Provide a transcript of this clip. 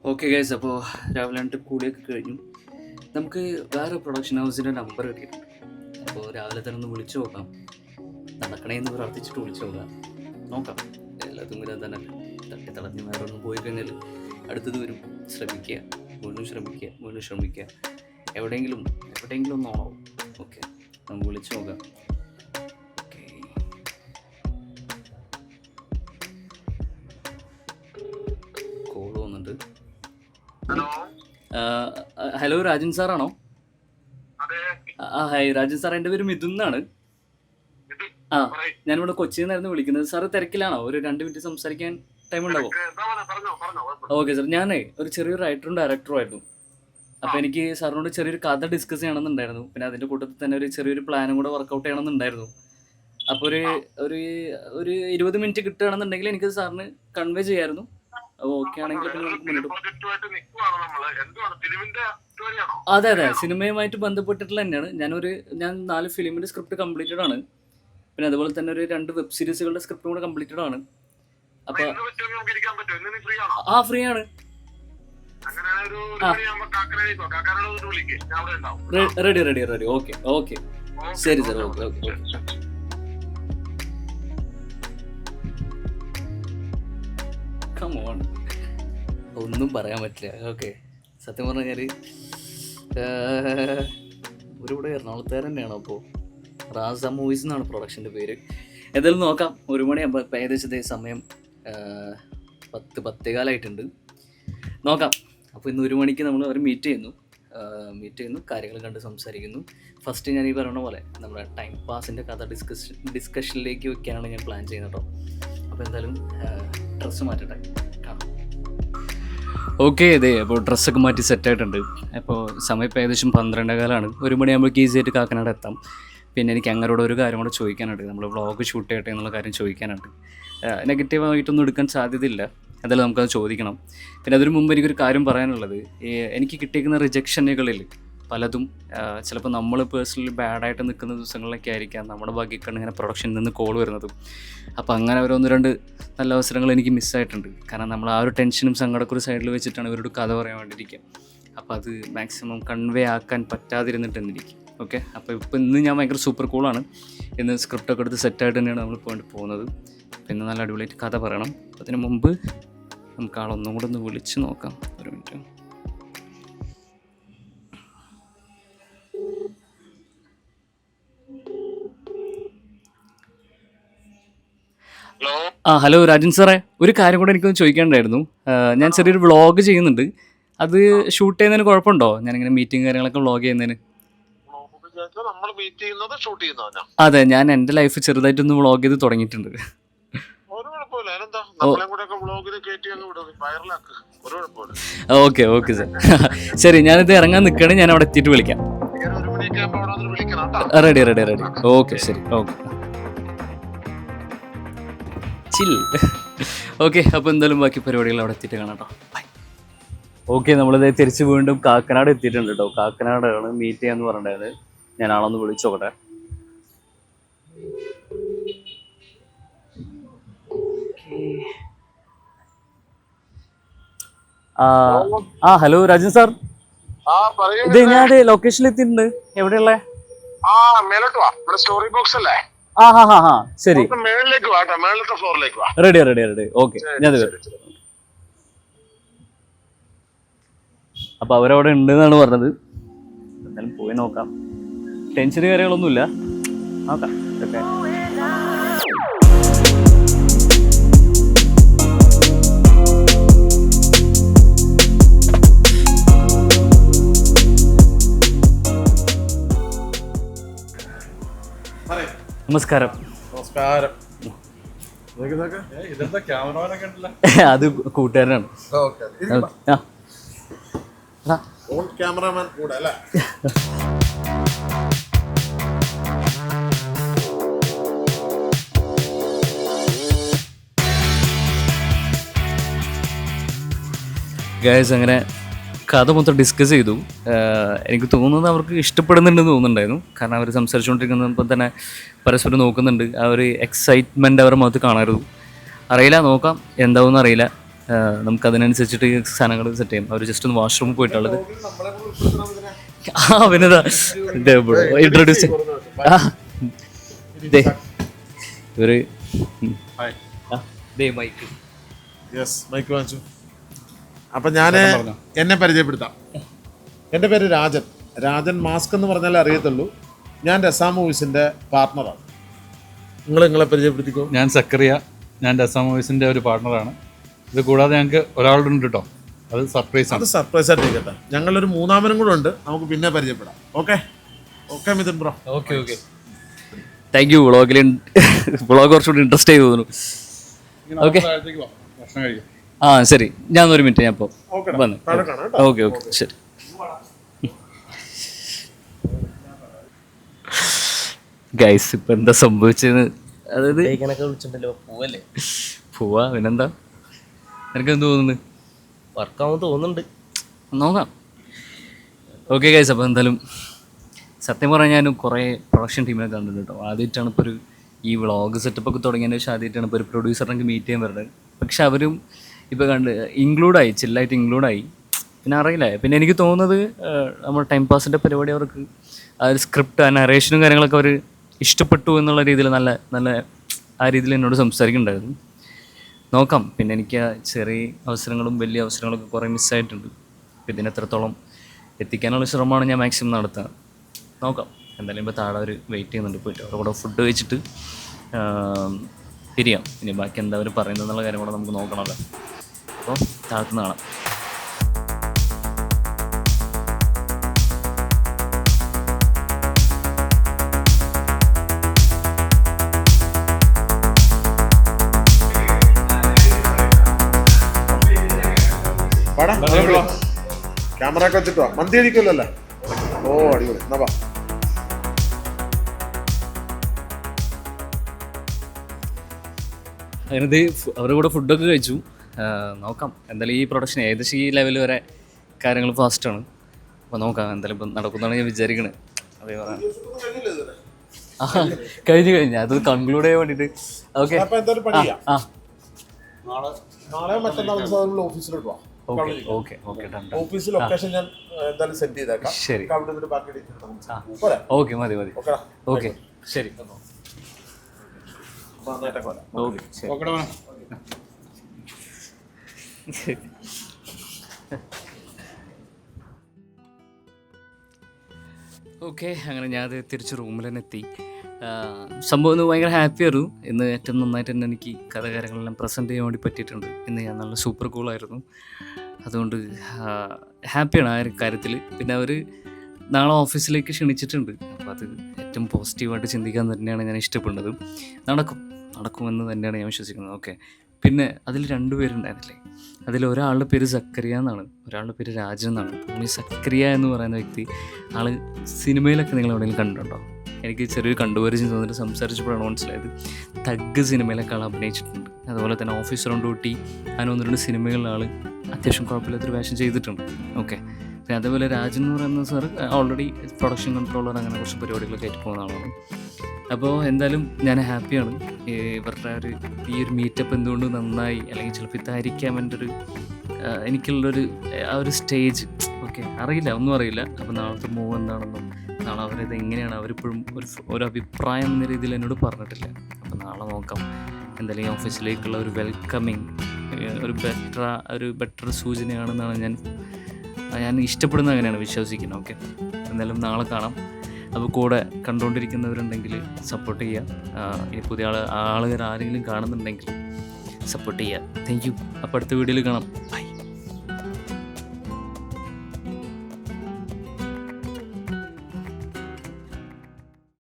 Okay guys, അപ്പോൾ രാവിലെ ആയിട്ട് കൂടിയൊക്കെ കഴിഞ്ഞു. നമുക്ക് വേറെ പ്രൊഡക്ഷൻ ഹൗസിൻ്റെ നമ്പർ കിട്ടിയിട്ടുണ്ട്. അപ്പോൾ രാവിലെ തന്നെ ഒന്ന് വിളിച്ചു നോക്കാം. നടക്കണേന്ന് പ്രാർത്ഥിച്ചിട്ട് വിളിച്ചു നോക്കാം. എല്ലാത്തും വരാൻ തന്നെ തട്ടിത്തളഞ്ഞ് വേറെ ഒന്നും പോയി കഴിഞ്ഞാൽ അടുത്തത് വരും. വീണ്ടും ശ്രമിക്കുക. എവിടെയെങ്കിലും ഒന്ന് ഓണാവും. ഓക്കെ, നമുക്ക് വിളിച്ചു നോക്കാം. ഓക്കെ, കോള് വന്നിട്ട്. ഹലോ, രാജൻ സാറാണോ? ഹായ് രാജൻ സാർ, എൻ്റെ പേര് മിഥുൻ എന്നാണ്. ഞാനിവിടെ കൊച്ചിയിൽ നിന്നായിരുന്നു വിളിക്കുന്നത്. സാറ് തിരക്കിലാണോ? ഒരു 2 മിനിറ്റ് സംസാരിക്കാൻ ടൈം ഉണ്ടാവോ? ഓക്കെ സാർ, ഞാനേ ഒരു ചെറിയൊരു റൈറ്ററും ഡയറക്ടറും ആയിരുന്നു. അപ്പോൾ എനിക്ക് സാറിനോട് ചെറിയൊരു കഥ ഡിസ്കസ് ചെയ്യണമെന്നുണ്ടായിരുന്നു. പിന്നെ അതിൻ്റെ കൂട്ടത്തിൽ തന്നെ ഒരു ചെറിയൊരു പ്ലാനും കൂടെ വർക്കൗട്ട് ചെയ്യണമെന്നുണ്ടായിരുന്നു. അപ്പോൾ ഒരു 20 മിനിറ്റ് കിട്ടുകയാണെന്നുണ്ടെങ്കിൽ എനിക്ക് സാറിന് കൺവേ ചെയ്യായിരുന്നു. ഓക്കെ ആണെങ്കിൽ അതെ, സിനിമയുമായിട്ട് ബന്ധപ്പെട്ടിട്ടുള്ള തന്നെയാണ്. ഞാൻ 4 ഫിലിമിൻ്റെ സ്ക്രിപ്റ്റ് കംപ്ലീറ്റഡ് ആണ്. പിന്നെ അതുപോലെ തന്നെ ഒരു 2 വെബ് സീരീസുകളുടെ സ്ക്രിപ്റ്റും കൂടെ കംപ്ലീറ്റഡ് ആണ്. അപ്പൊ ഫ്രീ ആണ്. റെഡി. ഓക്കെ ശരി സാർ. ഓക്കെ. കമോൺ, ഒന്നും പറയാൻ പറ്റില്ല. ഓക്കെ, സത്യം പറഞ്ഞു കഴിഞ്ഞാൽ ഇവിടെ എറണാകുളത്തുകാർ തന്നെയാണോ? അപ്പോൾ റാസ മൂവീസ് എന്നാണ് പ്രൊഡക്ഷൻ്റെ പേര്. എന്തായാലും നോക്കാം. 1 മണിയാകുമ്പോൾ ഏകദേശത്തെ സമയം 10:10 നോക്കാം. അപ്പോൾ ഇന്ന് 1 മണിക്ക് നമ്മൾ അവർ മീറ്റ് ചെയ്യുന്നു, കാര്യങ്ങൾ കണ്ട് സംസാരിക്കുന്നു. ഫസ്റ്റ് ഞാൻ ഈ പറയുന്ന പോലെ നമ്മുടെ ടൈം പാസിൻ്റെ കഥ ഡിസ്കഷനിലേക്ക് വെക്കാനാണ് ഞാൻ പ്ലാൻ ചെയ്യുന്നത് കേട്ടോ. അപ്പോൾ എന്തായാലും ഡ്രസ്സ് മാറ്റട്ടെ, കാണാം. ഓക്കെ, അതെ. അപ്പോൾ ഡ്രസ്സൊക്കെ മാറ്റി സെറ്റായിട്ടുണ്ട്. അപ്പോൾ സമയം ഇപ്പോൾ ഏകദേശം 12:15. 1 മണിയാകുമ്പോഴേക്ക് ഈസി ആയിട്ട് കാക്കനാട് എത്താം. പിന്നെ എനിക്ക് അങ്ങനോട് ഒരു കാര്യം കൂടെ ചോദിക്കാനുണ്ട്. നമ്മൾ വ്ളോഗ് ഷൂട്ട് ചെയ്യട്ടെ എന്നുള്ള കാര്യം ചോദിക്കാനുണ്ട്. നെഗറ്റീവായിട്ടൊന്നും എടുക്കാൻ സാധ്യതയില്ല, എന്തായാലും നമുക്കത് ചോദിക്കണം. പിന്നെ അതിനു മുമ്പ് എനിക്കൊരു കാര്യം പറയാനുള്ളത്, എനിക്ക് കിട്ടിയിരിക്കുന്ന റിജക്ഷനുകളിൽ പലതും ചിലപ്പോൾ നമ്മൾ പേഴ്സണലി ബാഡായിട്ട് നിൽക്കുന്ന ദിവസങ്ങളിലൊക്കെ ആയിരിക്കാം നമ്മുടെ ഭാഗ്യക്കാണ് ഇങ്ങനെ പ്രൊഡക്ഷനിൽ നിന്ന് കോൾ വരുന്നതും. അപ്പോൾ അങ്ങനെ ഒരു 1-2 നല്ല അവസരങ്ങൾ എനിക്ക് മിസ്സായിട്ടുണ്ട്. കാരണം നമ്മൾ ആ ഒരു ടെൻഷനും സങ്കടമൊക്കെ ഒരു സൈഡിൽ വെച്ചിട്ടാണ് ഇവരോട് കഥ പറയാൻ വേണ്ടിയിരിക്കുക. അപ്പോൾ അത് മാക്സിമം കൺവേ ആക്കാൻ പറ്റാതിരുന്നിട്ടെന്നിരിക്കും. ഓക്കെ, അപ്പോൾ ഇന്ന് ഞാൻ ഭയങ്കര സൂപ്പർ കൂളാണ്. ഇന്ന് സ്ക്രിപ്റ്റൊക്കെ എടുത്ത് സെറ്റായിട്ട് തന്നെയാണ് നമ്മൾ പോകുന്നത്. പിന്നെ നല്ല അടിപൊളിയായിട്ട് കഥ പറയണം. അതിന് മുമ്പ് നമുക്ക് ആളൊന്നും കൂടെ ഒന്ന് വിളിച്ച് നോക്കാം. 1 മിനിറ്റ്. ഹലോ രാജൻ സാറേ, ഒരു കാര്യം കൂടെ എനിക്കൊന്ന് ചോദിക്കാനുണ്ടായിരുന്നു. ഞാൻ ചെറിയൊരു വ്ളോഗ് ചെയ്യുന്നുണ്ട്. അത് ഷൂട്ട് ചെയ്യുന്നതിന് കുഴപ്പമുണ്ടോ? ഞാനിങ്ങനെ മീറ്റിംഗ് കാര്യങ്ങളൊക്കെ വ്ളോഗ് ചെയ്യുന്നതിന്. അതെ, ഞാൻ എൻ്റെ ലൈഫ് ചെറുതായിട്ടൊന്ന് വ്ളോഗ് ചെയ്ത് തുടങ്ങിയിട്ടുണ്ട്. Okay sir. ശരി, ഞാനിത് ഇറങ്ങാൻ നിൽക്കുകയാണ്. ഞാൻ അവിടെ എത്തിയിട്ട് വിളിക്കാം. റെഡി. ഓക്കെ, ശരി. ഓക്കെ, അപ്പോൾ എന്തായാലും ബാക്കി പരിപാടികൾ അവിടെ എത്തിയിട്ട് കാണാം കേട്ടോ. ബൈ. ഓക്കെ, നമ്മളിത് തിരിച്ച് വീണ്ടും കാക്കനാട് എത്തിയിട്ടുണ്ട് കേട്ടോ. കാക്കനാടാണ് മീറ്റ് ചെയ്യാന്ന് പറഞ്ഞത്. ഞാൻ ആളൊന്ന് വിളിച്ചു നോക്കട്ടെ. ഹലോ രാജൻ സാർ, ഇത് ഞാൻ ലൊക്കേഷനിൽ എത്തിയിട്ടുണ്ട്. എവിടെയുള്ള? സ്റ്റോറി ബോക്സ് അല്ലേ? ശരി, മേളിലേക്ക് വാ, മേളത്തെ ഫ്ലോറിലേക്ക് വാ. റെഡി. ഓക്കെ, ഞാൻ അപ്പൊ അവരവിടെ ഉണ്ടെന്നാണ് പറഞ്ഞത്. എന്തായാലും പോയി നോക്കാം. ടെൻഷന് കാര്യങ്ങളൊന്നുമില്ല, നോക്കാം. ഓക്കെ, നമസ്കാരം. അത് കൂട്ടുകാരനാണ്. ക്യാമറാമാൻ കൂടെ അല്ലേ? ഗൈസ്, അങ്ങനെ കഥ മൊത്തം ഡിസ്കസ് ചെയ്തു. എനിക്ക് തോന്നുന്നത് അവർക്ക് ഇഷ്ടപ്പെടുന്നുണ്ടെന്ന് തോന്നുന്നുണ്ടായിരുന്നു. കാരണം അവർ സംസാരിച്ചുകൊണ്ടിരിക്കുന്നപ്പോൾ തന്നെ പരസ്പരം നോക്കുന്നുണ്ട്. ആ ഒരു എക്സൈറ്റ്മെൻറ്റ് അവരുടെ മുഖത്ത് കാണരുത്. അറിയില്ല, നോക്കാം എന്താവുമെന്ന് അറിയില്ല. നമുക്കതിനനുസരിച്ചിട്ട് സാധനങ്ങൾ സെറ്റ് ചെയ്യും. അവർ ജസ്റ്റ് ഒന്ന് വാഷ്റൂമിൽ പോയിട്ടുള്ളത്. ആ പിന്നെതാ ഇൻട്രൊഡ്യൂസ് ഇവര് മൈക്ക് മൈക്ക് വാങ്ങിച്ചു. അപ്പം ഞാൻ എന്നെ പരിചയപ്പെടുത്താം. എൻ്റെ പേര് രാജൻ മാസ്ക് എന്ന് പറഞ്ഞാലേ അറിയത്തുള്ളൂ. ഞാൻ രസാ മൂവീസിൻ്റെ പാർട്ട്ണറാണ്. നിങ്ങളെ പരിചയപ്പെടുത്തിക്കോ. ഞാൻ സക്കറിയ, ഞാൻ രസാ മൂവീസിൻ്റെ ഒരു പാർട്ട്ണറാണ്. ഇത് കൂടാതെ ഞങ്ങൾക്ക് ഒരാളുടെ ഉണ്ട് കേട്ടോ, അത് സർപ്രൈസ് ആണ്. അത് സർപ്രൈസ് ആയിട്ടിരിക്കട്ടെ. ഞങ്ങളൊരു മൂന്നാമനും കൂടെ ഉണ്ട്, നമുക്ക് പിന്നെ പരിചയപ്പെടാം. Okay Mithun bro. Okay thank you. Vlog കുറച്ചുകൂടി ഇൻട്രസ്റ്റ് ആയി തോന്നുന്നു. ഓക്കെ ഭക്ഷണം കഴിക്കും. ആ ശരി, ഞാൻ ഒരു മിനിറ്റ്, ഞാൻ ഇപ്പോൾ വന്നു. ഓക്കെ ശരി. ഗൈസ് ഇപ്പം എന്താ സംഭവിച്ചതെന്ന്, അതായത് പോവാ പിന്നെന്താ, എനിക്ക് എന്ത് തോന്നുന്നു, വർക്കാവുമ്പോൾ തോന്നുന്നുണ്ട്, നോക്കാം. ഓക്കെ ഗൈസ്, അപ്പോൾ എന്തായാലും സത്യം പറഞ്ഞാൽ ഞാൻ കുറേ പ്രൊഡക്ഷൻ ടീമിനെ കണ്ടിട്ടുണ്ട് കേട്ടോ. ആദ്യമായിട്ടാണ് ഇപ്പോൾ ഈ വ്ളോഗ് സെറ്റപ്പൊക്കെ തുടങ്ങിയതിന് ശേഷം ആദ്യമായിട്ടാണ് ഇപ്പോൾ ഒരു പ്രൊഡ്യൂസറിനൊക്കെ മീറ്റ് ചെയ്യാൻ വരുന്നത്. പക്ഷെ അവരും ഇപ്പോൾ ഇൻക്ലൂഡായി, ചില്ലായിട്ട് ഇൻക്ലൂഡായി. പിന്നെ അറിയില്ല, പിന്നെ എനിക്ക് തോന്നുന്നത് നമ്മൾ ടൈം പാസിൻ്റെ പരിപാടി അവർക്ക് ആ ഒരു സ്ക്രിപ്റ്റ്, ആ നറേഷനും കാര്യങ്ങളൊക്കെ അവർ ഇഷ്ടപ്പെട്ടു എന്നുള്ള രീതിയിൽ നല്ല ആ രീതിയിൽ എന്നോട് സംസാരിക്കുന്നുണ്ടായിരുന്നു. നോക്കാം. പിന്നെ എനിക്ക് ആ ചെറിയ അവസരങ്ങളും വലിയ അവസരങ്ങളൊക്കെ കുറേ മിസ്സായിട്ടുണ്ട്. ഇതിന് എത്രത്തോളം എത്തിക്കാനുള്ള ശ്രമമാണ് ഞാൻ മാക്സിമം നടത്തുക. നോക്കാം. എന്തായാലും ഇപ്പോൾ താഴെ അവർ വെയിറ്റ് ചെയ്യുന്നുണ്ട്, പോയിട്ട് അവരുടെ കൂടെ ഫുഡ് കഴിച്ചിട്ട് പിരിയാം. ഇനി ബാക്കി എന്താ അവർ പറയുന്നതെന്നുള്ള കാര്യം കൂടെ നമുക്ക് നോക്കണമല്ലോ. അപ്പോൾ താഴത്തുനിന്ന് കാണാം. ക്യാമറ ഒക്കെ വെച്ചിട്ടോ മന്തി അടിക്കുമല്ലോ. ഓ അടിപൊളി. എന്നാ വാ. അതിനത് അവരുടെ കൂടെ ഫുഡൊക്കെ കഴിച്ചു. നോക്കാം. എന്തായാലും ഈ പ്രൊഡക്ഷൻ ഏകദേശം ഈ ലെവൽ വരെ കാര്യങ്ങൾ ഫാസ്റ്റാണ്. അപ്പോൾ നോക്കാം എന്തായാലും ഇപ്പം നടക്കുന്നതാണ് ഞാൻ വിചാരിക്കണത്. അതേ പറയാം. കഴിഞ്ഞു അത് കൺക്ലൂഡ് ചെയ്യാൻ വേണ്ടിയിട്ട്. ഓക്കെ നാളെ മറ്റന്നാൾ ഓഫീസിലോട്ട് വാ. ഓഫീസ് ലൊക്കേഷൻ ഞാൻ എന്തായാലും സെൻഡ് ചെയ്തേക്കാം. ശരി. ഓക്കെ മതി. ഓക്കെ ശരി. ഓക്കെ അങ്ങനെ ഞാൻ തിരിച്ച് റൂമിൽ തന്നെ എത്തി. സംഭവം ഒന്ന് ഭയങ്കര ഹാപ്പിയായിരുന്നു. ഇന്ന് ഏറ്റവും നന്നായിട്ട് തന്നെ എനിക്ക് കാര്യങ്ങളെല്ലാം പ്രസൻറ്റ് ചെയ്യാൻ വേണ്ടി പറ്റിയിട്ടുണ്ട്. ഇന്ന് ഞാൻ നല്ല സൂപ്പർ കൂളായിരുന്നു. അതുകൊണ്ട് ഹാപ്പിയാണ് ആ ഒരു കാര്യത്തിൽ. പിന്നെ അവർ നാളെ ഓഫീസിലേക്ക് ക്ഷണിച്ചിട്ടുണ്ട്. അപ്പോൾ അത് ഏറ്റവും പോസിറ്റീവായിട്ട് ചിന്തിക്കാൻ തന്നെയാണ് ഞാൻ ഇഷ്ടപ്പെടുന്നത്. നടക്കുമെന്ന് തന്നെയാണ് ഞാൻ വിശ്വസിക്കുന്നത്. ഓക്കെ. പിന്നെ അതിൽ 2 പേരുണ്ടായിരുന്നില്ലേ, അതിൽ ഒരാളുടെ പേര് സക്കറിയ എന്നാണ്, ഒരാളുടെ പേര് രാജൻ എന്നാണ്. ഈ സക്കറിയ എന്ന് പറയുന്ന വ്യക്തി ആൾ സിനിമയിലൊക്കെ നിങ്ങൾ എവിടെയെങ്കിലും കണ്ടിട്ടുണ്ടോ? എനിക്ക് ചെറിയൊരു കണ്ടുപരിചയം തോന്നിയിട്ട് സംസാരിച്ചപ്പോഴാണ് മനസ്സിലായത്. തഗ് സിനിമയിലൊക്കെ ആൾ അഭിനയിച്ചിട്ടുണ്ട്. അതുപോലെ തന്നെ ഓഫീസർ ഓൺ ഡ്യൂട്ടി, അങ്ങനെ 1-2 സിനിമകളിൽ ആൾ അത്യാവശ്യം കുഴപ്പമില്ലാത്തൊരു വേഷം ചെയ്തിട്ടുണ്ട്. ഓക്കെ. പിന്നെ അതേപോലെ രാജൻ എന്ന് പറയുന്ന സാർ ഓൾറെഡി പ്രൊഡക്ഷൻ കൺട്രോളർ, അങ്ങനെ കുറച്ച് പരിപാടികളൊക്കെ ആയിട്ട് പോകുന്ന ആളാണ്. അപ്പോൾ എന്തായാലും ഞാൻ ഹാപ്പിയാണ്. ഇവരുടെ ഈ ഒരു മീറ്റപ്പ് എന്തുകൊണ്ട് നന്നായി, അല്ലെങ്കിൽ ചിലപ്പോൾ ഇതായിരിക്കാം എൻ്റെ എനിക്കുള്ളൊരു ആ ഒരു സ്റ്റേജ്. ഓക്കെ, ഒന്നും അറിയില്ല. അപ്പോൾ നാളത്തെ മൂവ് എന്താണെന്നും നാളെ അവരിത് എങ്ങനെയാണ്, അവരിപ്പോഴും ഒരു അഭിപ്രായം എന്ന രീതിയിൽ എന്നോട് പറഞ്ഞിട്ടില്ല. അപ്പോൾ നാളെ നോക്കാം. എന്തായാലും ഈ ഓഫീസിലേക്കുള്ള ഒരു വെൽക്കമിങ് ഒരു ബെറ്റർ സൂചനയാണെന്നാണ് ഞാൻ ഇഷ്ടപ്പെടുന്നത്, അങ്ങനെയാണ് വിശ്വസിക്കുന്നത്. ഓക്കെ, എന്തായാലും നാളെ കാണാം. അപ്പോൾ കൂടെ കണ്ടുകൊണ്ടിരിക്കുന്നവരുണ്ടെങ്കിൽ സപ്പോർട്ട് ചെയ്യുക. ഇനി പുതിയ ആളുകൾ ആരെങ്കിലും കാണുന്നുണ്ടെങ്കിൽ സപ്പോർട്ട് ചെയ്യുക. Thank you. അപ്പോൾ അടുത്ത വീഡിയോയിൽ കാണാം. ബൈ.